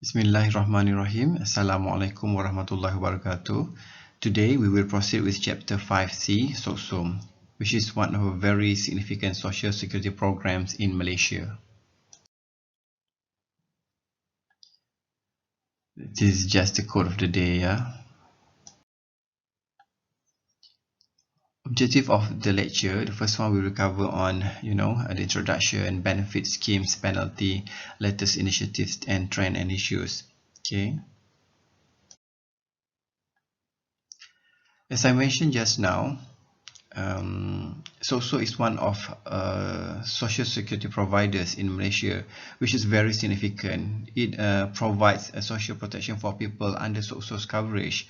Bismillahirrahmanirrahim. Assalamualaikum warahmatullahi wabarakatuh. Today we will proceed with chapter 5C, SOCSO, which is one of a very significant social security programs in Malaysia. This is just the code of the day, yeah. Objective of the lecture, the first one we will cover on, the introduction, benefit schemes, penalty, latest initiatives, and trend and issues. Okay. As I mentioned just now, SOCSO is one of social security providers in Malaysia, which is very significant. It provides a social protection for people under SOCSO's coverage,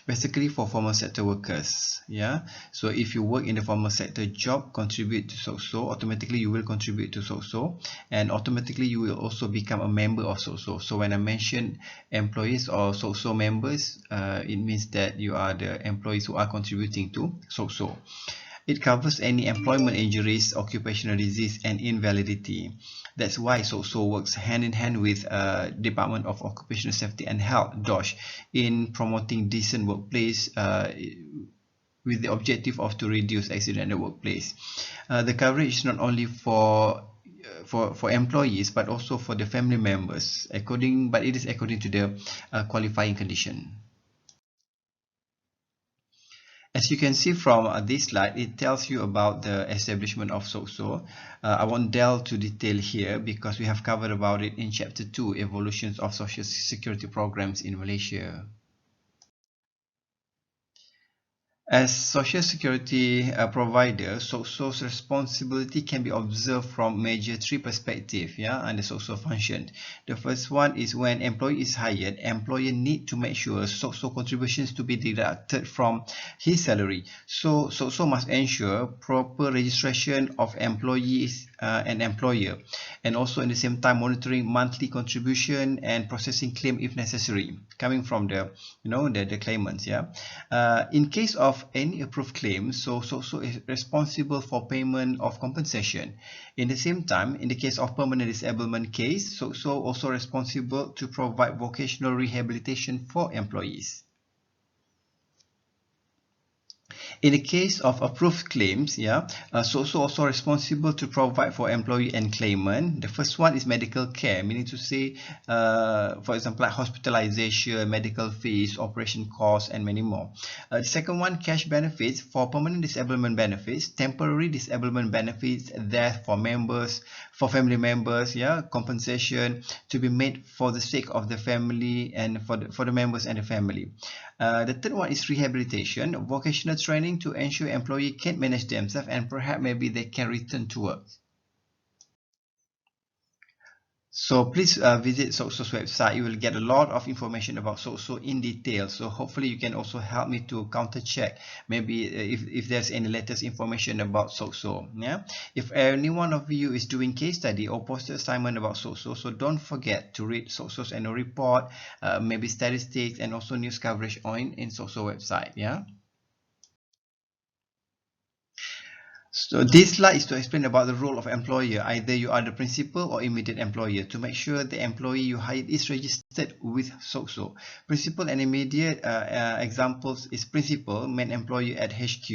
basically for formal sector workers. Yeah, so if you work in the formal sector job, contribute to SOCSO, automatically you will contribute to SOCSO, and automatically you will also become a member of SOCSO. So when I mention employees or SOCSO members, it means that you are the employees who are contributing to SOCSO. It covers any employment injuries, occupational disease, and invalidity. That's why SOCSO works hand in hand with Department of Occupational Safety and Health, DOSH, in promoting decent workplace with the objective of to reduce accident in the workplace. The coverage is not only for employees but also for the family members, but it is according to the qualifying condition. As you can see from this slide, it tells you about the establishment of SOCSO. I won't delve to detail here because we have covered about it in chapter 2, evolutions of social security programs in Malaysia. As social security provider, SOCSO's responsibility can be observed from major three perspectives, under SOCSO function. The first one is when employee is hired, employer need to make sure SOCSO contributions to be deducted from his salary. So SOCSO must ensure proper registration of employees and employer, and also in the same time monitoring monthly contribution and processing claim if necessary, coming from the claimants. In case of any approved claim, so SOCSO is responsible for payment of compensation. In the same time, in the case of permanent disablement case, SOCSO also responsible to provide vocational rehabilitation for employees. In the case of approved claims, SOCSO also responsible to provide for employee and claimant. The first one is medical care, meaning to say, for example, like hospitalization, medical fees, operation costs, and many more. The second one, cash benefits for permanent disablement benefits, temporary disablement benefits, death for members, for family members, compensation to be made for the sake of the family and for the members and the family. The third one is rehabilitation, vocational training to ensure employee can manage themselves and perhaps maybe they can return to work. So please visit SOCSO's website. You will get a lot of information about SOCSO in detail. So hopefully you can also help me to counter check maybe if there's any latest information about SOCSO. If any one of you is doing case study or poster assignment about SOCSO, so don't forget to read SOCSO's annual report, maybe statistics, and also news coverage in SOCSO website. So this slide is to explain about the role of employer. Either you are the principal or immediate employer, to make sure the employee you hired is registered with SOCSO. Principal and immediate examples is principal, main employer at HQ,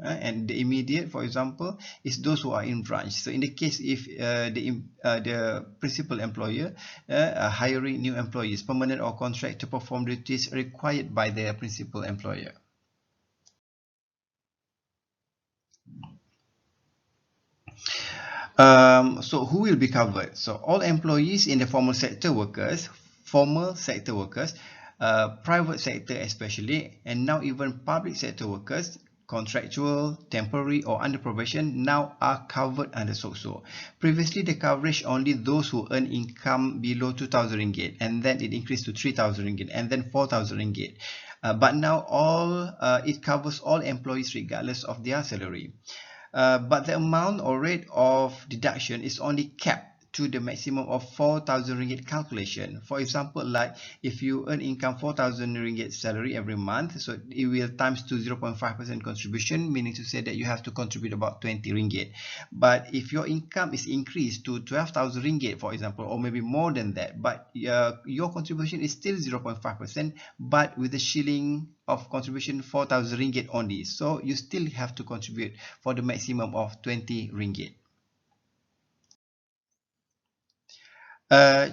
and the immediate, for example, is those who are in branch. So in the case if the principal employer hiring new employees, permanent or contract, to perform duties required by the principal employer. So who will be covered? So all employees in the formal sector workers, private sector especially, and now even public sector workers, contractual, temporary, or under probation, now are covered under SOCSO. Previously, the coverage only those who earn income below 2,000 ringgit, and then it increased to 3,000 ringgit, and then 4,000 ringgit. But now it covers all employees regardless of their salary. But the amount or rate of deduction is only capped to the maximum of 4,000 ringgit calculation. For example, like if you earn income 4,000 ringgit salary every month, so it will times to 0.5% contribution, meaning to say that you have to contribute about 20 ringgit. But if your income is increased to 12,000 ringgit, for example, or maybe more than that, but your contribution is still 0.5%, but with the shilling of contribution 4,000 ringgit only, so you still have to contribute for the maximum of 20 ringgit.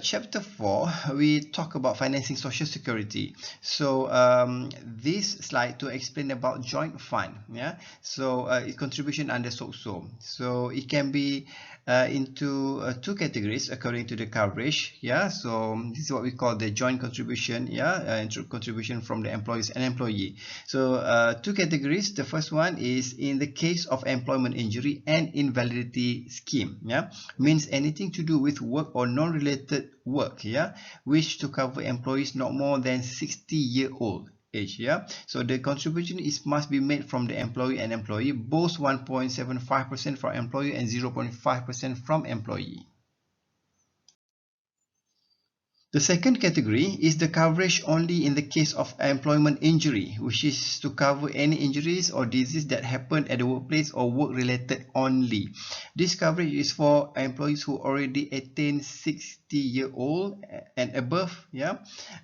Chapter 4, we talk about financing social security. So this slide to explain about joint fund. Yeah, so contribution under SOCSO. So it can be into two categories according to the coverage. Yeah, so this is what we call the joint contribution. Yeah, contribution from the employees and employee. So two categories. The first one is in the case of employment injury and invalidity scheme. Yeah, means anything to do with work or non-related work, yeah, which to cover employees not more than 60-year-old age. Yeah, so the contribution is must be made from the employee and employee, both 1.75% from employee and 0.5% from employee. The second category is the coverage only in the case of employment injury, which is to cover any injuries or disease that happen at the workplace or work-related only. This coverage is for employees who already attain 60-year-old and above. Yeah,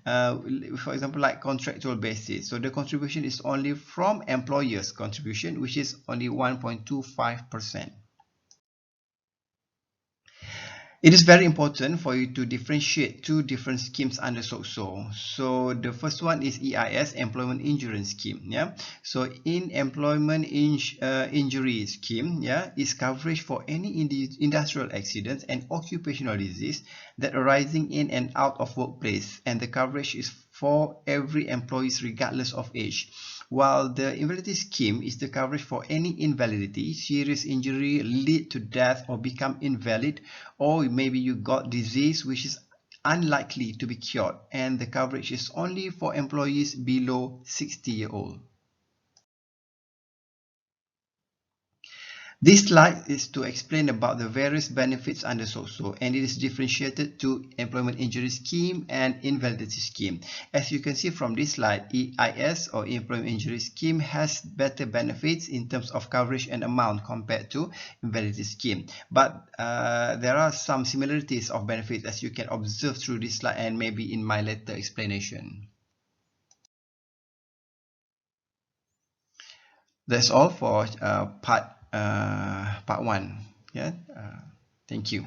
for example, like contractual basis. So the contribution is only from employers' contribution, which is only 1.25%. It is very important for you to differentiate two different schemes under SOCSO. So the first one is EIS, Employment Insurance Scheme. Yeah. So in Employment Injury Scheme, yeah, is coverage for any industrial accidents and occupational disease that arising in and out of workplace, and the coverage is for every employee regardless of age. While the invalidity scheme is the coverage for any invalidity, serious injury lead to death or become invalid, or maybe you got disease which is unlikely to be cured, and the coverage is only for employees below 60-year-old. This slide is to explain about the various benefits under SOCSO, and it is differentiated to employment injury scheme and invalidity scheme. As you can see from this slide, EIS or employment injury scheme has better benefits in terms of coverage and amount compared to invalidity scheme. But there are some similarities of benefits as you can observe through this slide and maybe in my later explanation. That's all for part 1. Yeah, thank you.